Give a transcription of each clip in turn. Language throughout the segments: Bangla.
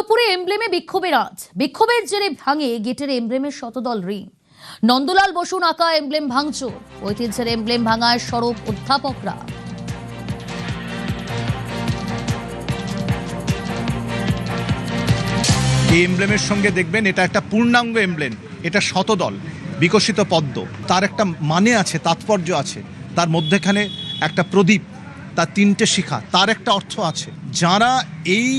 যাদবপুরে এমব্লেমে বিক্ষোভের আজ। বিক্ষোভের জেরে ভাঙে গেটের এমব্লেমের শতদল রিং। নন্দলাল বসুন আঁকা এমব্লেম ভাঙচুর। ঐতিহ্যের এমব্লেম ভাঙায় সরব অধ্যাপকরা। এই এমব্লেমের সঙ্গে দেখবেন এটা একটা পূর্ণাঙ্গ এমব্লেম, এটা শতদল বিকশিত পদ্ম, তার একটা মানে আছে, তাৎপর্য আছে। তার মধ্যেখানে একটা প্রদীপ, তার তিনটে শিখা, তার একটা অর্থ আছে। যারা এই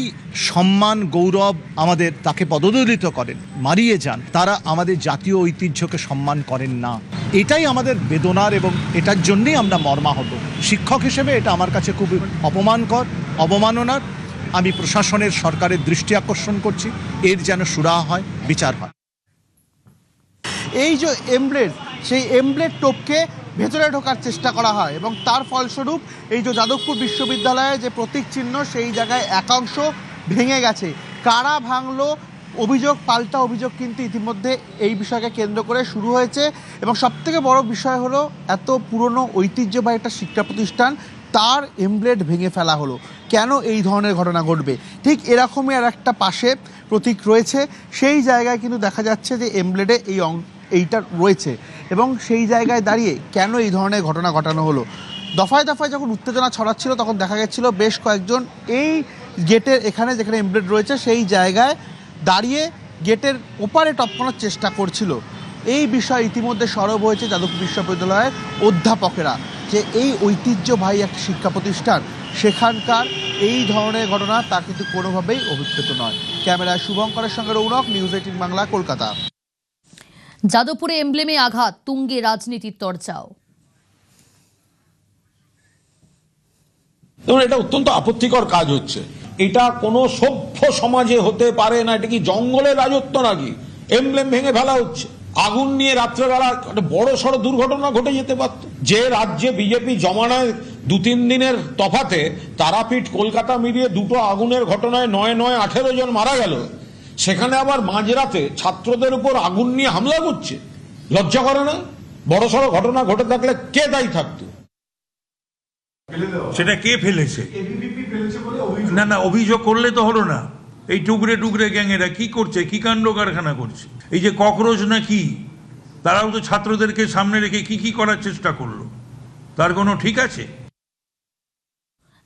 সম্মান গৌরব আমাদের তাকে পদদলিত করেন, মারিয়ে যান, তারা আমাদের জাতীয় ঐতিহ্যকে সম্মান করেন না। এটাই আমাদের বেদনার এবং এটার জন্যই আমরা মর্মাহত। শিক্ষক হিসেবে এটা আমার কাছে খুব অপমানকর, অবমাননার। আমি প্রশাসনের, সরকারের দৃষ্টি আকর্ষণ করছি, এর যেন সুরাহা হয়, বিচার হয়। এই যে এমব্লেড, সেই এমব্লেড টোপকে ভেতরে ঢোকার চেষ্টা করা হয় এবং তার ফলস্বরূপ এই যে যাদবপুর বিশ্ববিদ্যালয়ে যে প্রতীক চিহ্ন, সেই জায়গায় একাংশ ভেঙে গেছে। কারা ভাঙলো, অভিযোগ পাল্টা অভিযোগ কিন্তু ইতিমধ্যে এই বিষয়কে কেন্দ্র করে শুরু হয়েছে। এবং সবথেকে বড় বিষয় হলো, এত পুরনো ঐতিহ্যবাহী একটা শিক্ষা প্রতিষ্ঠান, তার এমব্লেড ভেঙে ফেলা হলো। কেন এই ধরনের ঘটনা ঘটবে? ঠিক এরকমই আর একটা পাশে প্রতীক রয়েছে, সেই জায়গায় কিন্তু দেখা যাচ্ছে যে এমব্লেডে এইটা রয়েছে এবং সেই জায়গায় দাঁড়িয়ে কেন এই ধরনের ঘটনা ঘটানো হলো। দফায় দফায় যখন উত্তেজনা ছড়াচ্ছিল, তখন দেখা যাচ্ছিল বেশ কয়েকজন এই গেটের এখানে যেখানে এমব্লেড রয়েছে সেই জায়গায় দাঁড়িয়ে গেটের ওপারে টপকানোর চেষ্টা করছিল। এই বিষয় ইতিমধ্যে সরব হয়েছে যাদবপুর বিশ্ববিদ্যালয়ের অধ্যাপকেরা, যে এই ঐতিহ্যবাহী একটা শিক্ষা প্রতিষ্ঠান, সেখানকার এই ধরনের ঘটনা তা কিন্তু কোনোভাবেই অভিপ্রেত নয়। ক্যামেরায় শুভঙ্করের সঙ্গে রৌনক, নিউজ 18 বাংলা, কলকাতা। যাদবপুরে এমব্লেমে আঘাত, তুঙ্গে রাজনীতির চর্চাও। দেখুন, এটা অত্যন্ত আপত্তিকর কাজ হচ্ছে। এটা কোনো সভ্য সমাজে হতে পারে না। এটা কি জঙ্গলের রাজত্ব নাকি? এমব্লেম ভেঙে ফেলা হচ্ছে, আগুন নিয়ে রাত্রেবেলা একটা বড় সড় দুর্ঘটনা ঘটে যেতে পারত। যে রাজ্যে বিজেপি জমানায় 2-3 দিনের তফাতে তারাপীঠ কলকাতা মিলিয়ে দুটো আগুনের ঘটনায় 9-18 জন মারা গেল, সেখানে আবার মাঝরাতে ছাত্রদের উপর আগুন নিয়ে হামলা করছে। লজ্জা করে না? বড় সড় ঘটনা ঘটে থাকলে কে দায়ী থাকতো? সেটা কে ফেলেছে? না না, অভিযোগ করলে তো হলো না। এই টুকরে টুকরে গ্যাং এরা কি করছে, কি কাণ্ড কারখানা করছে। এই যে ককরোচ না কি, তারাও তো ছাত্রদেরকে সামনে রেখে কি কি করার চেষ্টা করলো, তার কোনো ঠিক আছে?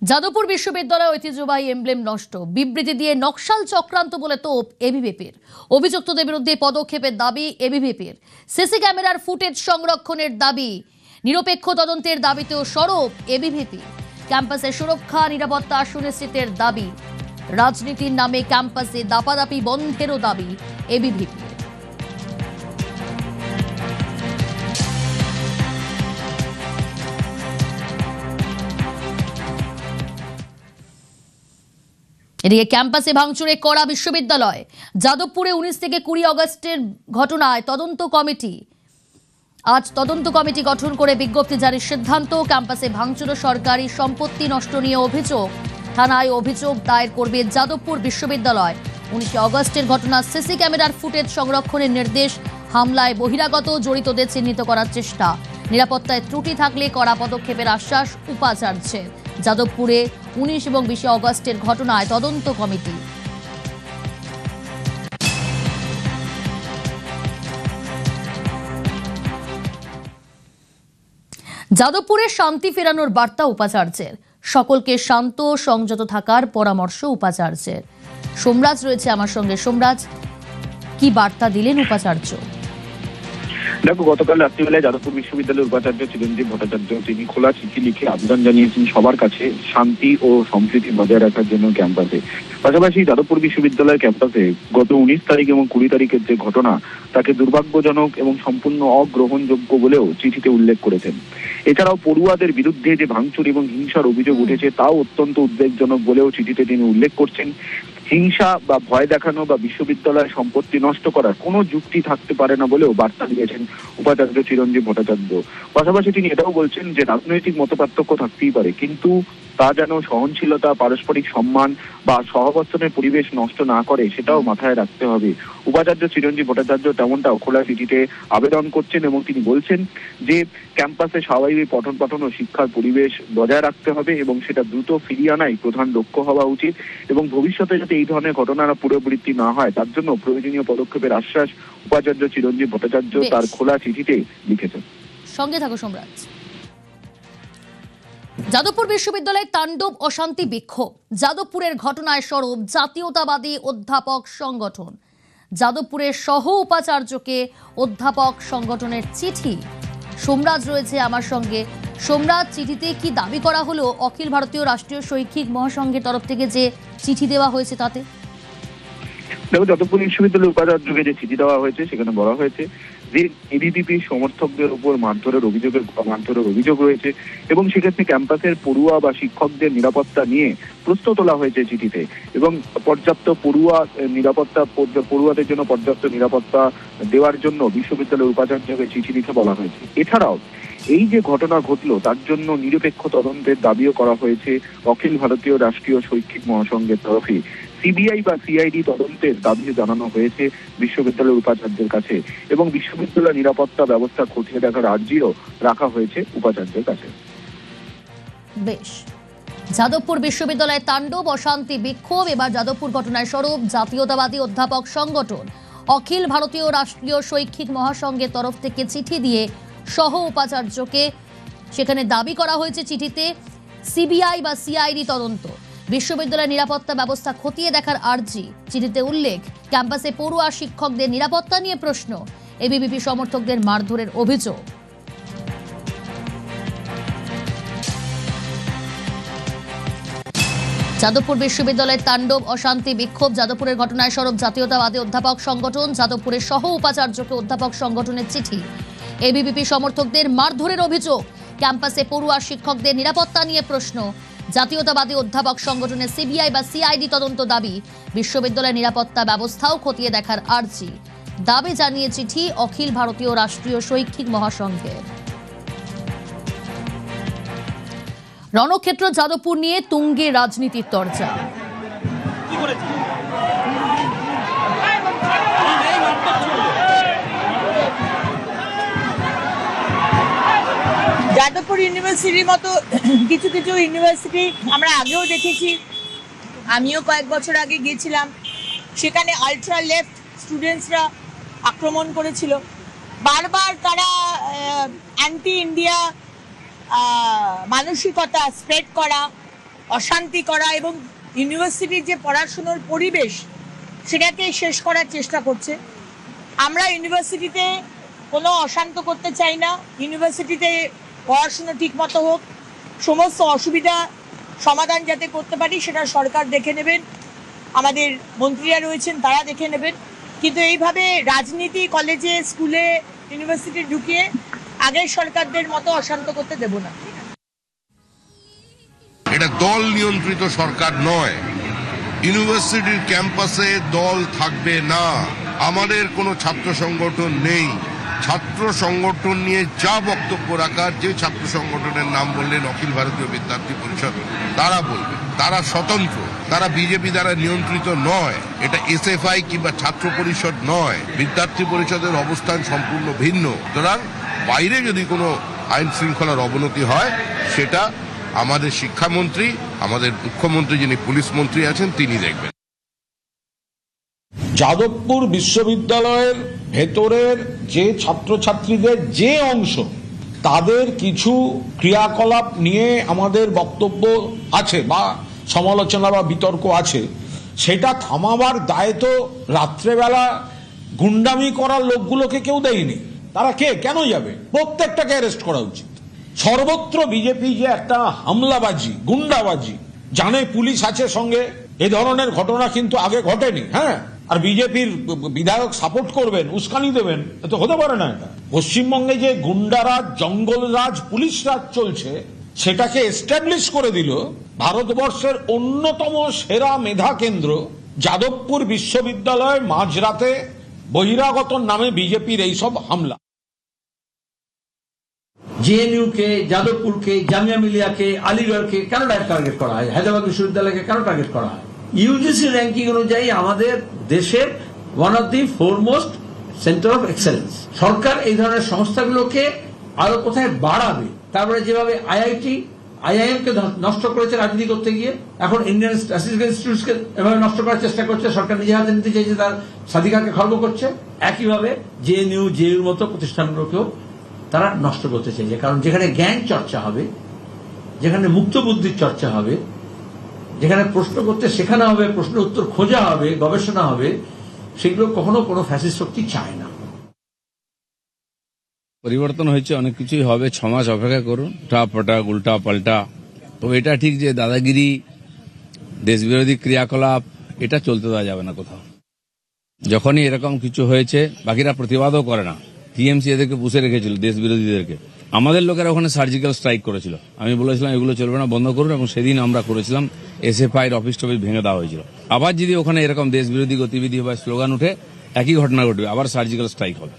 যাদবপুর বিশ্ববিদ্যালয় ঐতিহ্যবাহী এমব্লেম নষ্ট, বিবৃতি দিয়ে নকশাল চক্রান্ত বলে তোপ এবিভিপির। অভিযুক্তদের বিরুদ্ধে পদক্ষেপের দাবি এবিভিপির। সিসি ক্যামেরার ফুটেজ সংরক্ষণের দাবি, নিরপেক্ষ তদন্তের দাবিতেও সরব এবিভিপি। ক্যাম্পাসের সুরক্ষা নিরাপত্তা সুনিশ্চিতের দাবি, রাজনীতির নামে ক্যাম্পাসে দাপাদাপি বন্ধেরও দাবি এবিভিপি। এদিকে ক্যাম্পাসে ভাঙচুরে কড়া বিশ্ববিদ্যালয়। যাদবপুরে 19 থেকে 20 আগস্টের ঘটনায় তদন্ত কমিটি, আজ তদন্ত কমিটি গঠন করে বিজ্ঞপ্তি জারির সিদ্ধান্ত। ক্যাম্পাসে ভাঙচুর ও সরকারি সম্পত্তি নষ্ট নিয়ে অভিযোগ, থানায় অভিযোগ দায়ের করবে যাদবপুর বিশ্ববিদ্যালয়। 19 আগস্টের ঘটনা, সিসি ক্যামেরার ফুটেজ সংরক্ষণের নির্দেশ। হামলায় বহিরাগত জড়িতদের চিহ্নিত করার চেষ্টা, নিরাপত্তায় ত্রুটি থাকলে কড়া পদক্ষেপের আশ্বাস উপাচার্যের। যাদবপুরে 19 এবং 20 আগস্টের ঘটনায় তদন্ত কমিটি। যাদবপুরে শান্তি ফেরানোর বার্তা উপাচার্যের, সকলকে শান্ত সংযত থাকার পরামর্শ উপাচার্যের। সোমরাজ রয়েছে আমার সঙ্গে। সোমরাজ, কি বার্তা দিলেন উপাচার্য? দেখো, গতকাল রাত্রিবেলায় যাদবপুর বিশ্ববিদ্যালয়ের উপাচার্য চিরঞ্জীব ভট্টাচার্য তিনি খোলা চিঠি লিখে আবেদন জানিয়েছেন সবার কাছে শান্তি ও সম্প্রীতি বজায় রাখার জন্য ক্যাম্পাসে। পাশাপাশি যাদবপুর বিশ্ববিদ্যালয়ের ক্যাম্পাসে গত 19 তারিখ এবং 20 তারিখের যে ঘটনা, তাকে দুর্ভাগ্যজনক এবং সম্পূর্ণ অগ্রহণযোগ্য বলেও চিঠিতে উল্লেখ করেছেন। এছাড়াও পড়ুয়াদের বিরুদ্ধে যে ভাঙচুর এবং হিংসার অভিযোগ উঠেছে, তাও অত্যন্ত উদ্বেগজনক বলেও চিঠিতে তিনি উল্লেখ করছেন। হিংসা বা ভয় দেখানো বা বিশ্ববিদ্যালয়ের সম্পত্তি নষ্ট করার কোনো যুক্তি থাকতে পারে না বলেও বার্তা দিয়েছেন উপাচার্য চিরঞ্জীব ভট্টাচার্য। পাশাপাশি তিনি এটাও বলছেন যে রাজনৈতিক মতপার্থক্য থাকতেই পারে, কিন্তু তা যেন সহনশীলতা, পারস্পরিক সম্মান বা সহাবস্থানের পরিবেশ নষ্ট না করে, সেটাও মাথায় রাখতে হবে। উপাচার্য চিরঞ্জীব ভট্টাচার্য তেমনটাও খোলা চিঠিতে আবেদন করছেন এবং তিনি বলছেন যে ক্যাম্পাসে স্বাভাবিক পঠন পাঠন ও শিক্ষার পরিবেশ বজায় রাখতে হবে এবং সেটা দ্রুত ফিরিয়ে আনাই প্রধান লক্ষ্য হওয়া উচিত এবং ভবিষ্যতে যাতে এই ধরনের ঘটনার পুনরাবৃত্তি না হয় তার জন্য প্রয়োজনীয় পদক্ষেপের আশ্বাস উপাচার্য চিরঞ্জীব ভট্টাচার্য তার খোলা চিঠিতে লিখেছেন। সঙ্গে থাকো সম্রাট। যাদবপুর বিশ্ববিদ্যালয়ে তাণ্ডব অশান্তি বিক্ষোভ, যাদবপুরের ঘটনায় সরব জাতীয়তাবাদী অধ্যাপক সংগঠন। যাদবপুরের সহ উপাচার্যকে অধ্যাপক সংগঠনের চিঠি। সোমরাজ রয়েছে আমার সঙ্গে। সোমরাজ, চিঠিতে কি দাবি করা হলো অখিল ভারতীয় রাষ্ট্রীয় শৈক্ষিক মহাসংঘের তরফ থেকে যে চিঠি দেওয়া হয়েছে তাতে? দেখো, যাদবপুর বিশ্ববিদ্যালয়ের উপাচার্যকে যে চিঠি দেওয়া হয়েছে সেখানে বলা হয়েছে যে এবিভিপি সমর্থকদের উপর মারধরের অভিযোগ রয়েছে এবং সেক্ষেত্রে ক্যাম্পাসের পড়ুয়া বা শিক্ষকদের নিরাপত্তা নিয়ে প্রশ্ন তোলা হয়েছে চিঠিতে এবং পড়ুয়াদের জন্য পর্যাপ্ত নিরাপত্তা দেওয়ার জন্য বিশ্ববিদ্যালয়ের উপাচার্যকে চিঠি লিখে বলা হয়েছে। এছাড়াও এই যে ঘটনা ঘটলো তার জন্য নিরপেক্ষ তদন্তের দাবিও করা হয়েছে অখিল ভারতীয় রাষ্ট্রীয় শৈক্ষিক মহাসংঘের তরফে। সিবিআই বা সিআইডি তদন্তের দাবিও জানানো হয়েছে বিশ্ববিদ্যালয়ের উপাচার্যের কাছে এবং বিশ্ববিদ্যালয় নিরাপত্তা ব্যবস্থা খতিয়ে দেখার আর্জিও রাখা হয়েছে উপাচার্যের কাছে। বেশ, যাদবপুর বিশ্ববিদ্যালয়ে তাণ্ডব অশান্তি বিক্ষোভ, এবার যাদবপুর ঘটনায় সরব জাতীয়তাবাদী অধ্যাপক সংগঠন। অখিল ভারতীয় রাষ্ট্রীয় শৈক্ষিক মহাসংঘের তরফ থেকে চিঠি দিয়ে সহ উপাচার্যকে সেখানে দাবি করা হয়েছে চিঠিতে সিবিআই বা সিআইডি তদন্ত, বিশ্ববিদ্যালয়ের নিরাপত্তা ব্যবস্থা খতিয়ে দেখার আর্জি। চিঠিতে উল্লেখ, ক্যাম্পাসে পড়ুয়া শিক্ষকদের নিরাপত্তা নিয়ে প্রশ্ন, এবিভিপি সমর্থকদের মারধরের অভিযোগ। যাদবপুর বিশ্ববিদ্যালয়ের তাণ্ডব অশান্তি বিক্ষোভ, যাদবপুরের ঘটনায় সরব জাতীয়তাবাদী অধ্যাপক সংগঠন। যাদবপুরের সহ উপাচার্যকে অধ্যাপক সংগঠনের চিঠি, এবিভিপি সমর্থকদের মারধরের অভিযোগ, ক্যাম্পাসে পড়ুয়া শিক্ষকদের নিরাপত্তা নিয়ে প্রশ্ন, জাতীয়তাবাদী অধ্যাপক সংগঠনের সিবিআই বা সিআইডি তদন্ত দাবি, বিশ্ববিদ্যালয়ের নিরাপত্তা ব্যবস্থাও খতিয়ে দেখার আর্জি। দাবি জানিয়ে চিঠি অখিল ভারতীয় রাষ্ট্রীয় শৈক্ষিক মহাসংঘের। রণক্ষেত্র যাদবপুর নিয়ে তুঙ্গে রাজনীতির চর্চা। যাদবপুর ইউনিভার্সিটির মতো কিছু কিছু ইউনিভার্সিটি আমরা আগেও দেখেছি, আমিও কয়েক বছর আগে গিয়েছিলাম, সেখানে আলট্রা লেফট স্টুডেন্টসরা আক্রমণ করেছিল। বারবার তারা অ্যান্টি ইন্ডিয়া মানসিকতা স্প্রেড করা, অশান্তি করা এবং ইউনিভার্সিটির যে পড়াশুনোর পরিবেশ সেটাকে শেষ করার চেষ্টা করছে। আমরা ইউনিভার্সিটিতে কোনো অশান্ত করতে চাই না। ইউনিভার্সিটিতে পড়াশুনো ঠিকমতো হোক, সমস্ত অসুবিধা সমাধান যাতে করতে পারি সেটা সরকার দেখে নেবেন, আমাদের মন্ত্রীরা রয়েছেন তারা দেখে নেবেন, কিন্তু এইভাবে রাজনীতি কলেজে স্কুলে ইউনিভার্সিটি ঢুকিয়ে আগের সরকারদের মতো অশান্ত করতে দেব না। এটা দল নিয়ন্ত্রিত সরকার নয়। ইউনিভার্সিটির ক্যাম্পাসে দল থাকবে না। আমাদের কোনো ছাত্র সংগঠন নেই। ছাত্র সংগঠন নিয়ে যা বক্তব্য রাখার, যে ছাত্র সংগঠনের নাম বললেন অখিল ভারতীয় বিদ্যার্থী পরিষদ, তারা বলবে, তারা স্বতন্ত্র, তারা বিজেপি দ্বারা নিয়ন্ত্রিত নয়। এটা এসএফআই কিংবা ছাত্র পরিষদ নয়। বিদ্যার্থী পরিষদের অবস্থান সম্পূর্ণ ভিন্ন। সুতরাং বাইরে যদি কোনো আইন শৃঙ্খলার অবনতি হয় সেটা আমাদের শিক্ষামন্ত্রী, আমাদের মুখ্যমন্ত্রী যিনি পুলিশ মন্ত্রী আছেন তিনি দেখবেন। যাদবপুর বিশ্ববিদ্যালয়ের ভেতরের যে ছাত্রছাত্রীদের যে অংশ, তাদের কিছু ক্রিয়াকলাপ নিয়ে আমাদের বক্তব্য আছে বা সমালোচনা বা বিতর্ক আছে, সেটা থামাবার দায় তো রাত্রেবেলা গুন্ডামি করার লোকগুলোকে কেউ দেয়নি। তারা কে, কেন যাবে? প্রত্যেকটাকে অ্যারেস্ট করা উচিত। সর্বত্র বিজেপি যে একটা হামলাবাজি, গুন্ডাবাজি, জানে পুলিশ আছে সঙ্গে, এ ধরনের ঘটনা কিন্তু আগে ঘটেনি। হ্যাঁ, আর বিজেপির বিধায়ক সাপোর্ট করবেন, উস্কানি দেবেন, তো হতে পারে না। এটা পশ্চিমবঙ্গে যে গুন্ডারাজ, জঙ্গলরাজ, পুলিশ রাজ চলছে সেটাকে এস্টাবলিশ করে দিল ভারতবর্ষের অন্যতম সেরা মেধা কেন্দ্র যাদবপুর বিশ্ববিদ্যালয় মাঝরাতে বহিরাগত নামে বিজেপির এইসব হামলা। জেএনইউকে, যাদবপুরকে, জামিয়া মিলিয়াকে, আলিগড়কে কেন টার্গেট করা হয়, হায়দ্রাবাদ বিশ্ববিদ্যালয়কে কেন টার্গেট করা হয়? ইউজিসি র্যাঙ্কিং অনুযায়ী আমাদের দেশের one of the foremost centre of excellence. সরকার এই ধরনের সংস্থাগুলোকে আরো কোথায় বাড়াবে? তারপরে যেভাবে আইআইএম কে নষ্ট করেছে রাজনীতি করতে গিয়ে, এখন ইন্ডিয়ান স্ট্যাটিস্টিক্যাল ইনস্টিটিউটকে এভাবে নষ্ট করার চেষ্টা করছে, সরকার নিজে হাতে নিতে চাইছে, তার স্বাধিকারকে খর্ব করছে। একইভাবে জেএনইউর মতো প্রতিষ্ঠানগুলোকেও তারা নষ্ট করতে চাইছে। কারণ যেখানে জ্ঞান চর্চা হবে, যেখানে মুক্ত বুদ্ধির চর্চা হবে, যেখানে প্রশ্ন করতে শেখানো হবে, প্রশ্নের উত্তর খোঁজা হবে, গবেষণা হবে, সেগুলো কখনো কোনো ফ্যাসিস্ট শক্তি চায় না। পরিবর্তন হয়েছে, অনেক কিছুই হবে, 6 মাস অপেক্ষা করুন। টাপটা উল্টা পাল্টা, তো এটা ঠিক যে দাদাগিরি, দেশবিরোধী ক্রিয়াকলাপ এটা চলতে দেওয়া যাবে না কোথাও। যখনই এরকম কিছু হয়েছে বাকিরা প্রতিবাদও করে না। টিএমসি এদেরকে পুষে রেখেছিল, দেশ বিরোধীদেরকে। আমাদের লোকেরা ওখানে সার্জিক্যাল স্ট্রাইক করেছিল। আমি বলেছিলাম এগুলো চলবে না, বন্ধ করুন, এবং সেদিন আমরা করেছিলাম। এসএফআই এর অফিস টফিস ভেঙে দেওয়া হয়েছিল। আবার যদি ওখানে এরকম দেশ বিরোধী গতিবিধি বা স্লোগান উঠে, একই ঘটনা ঘটবে, আবার সার্জিক্যাল স্ট্রাইক হবে।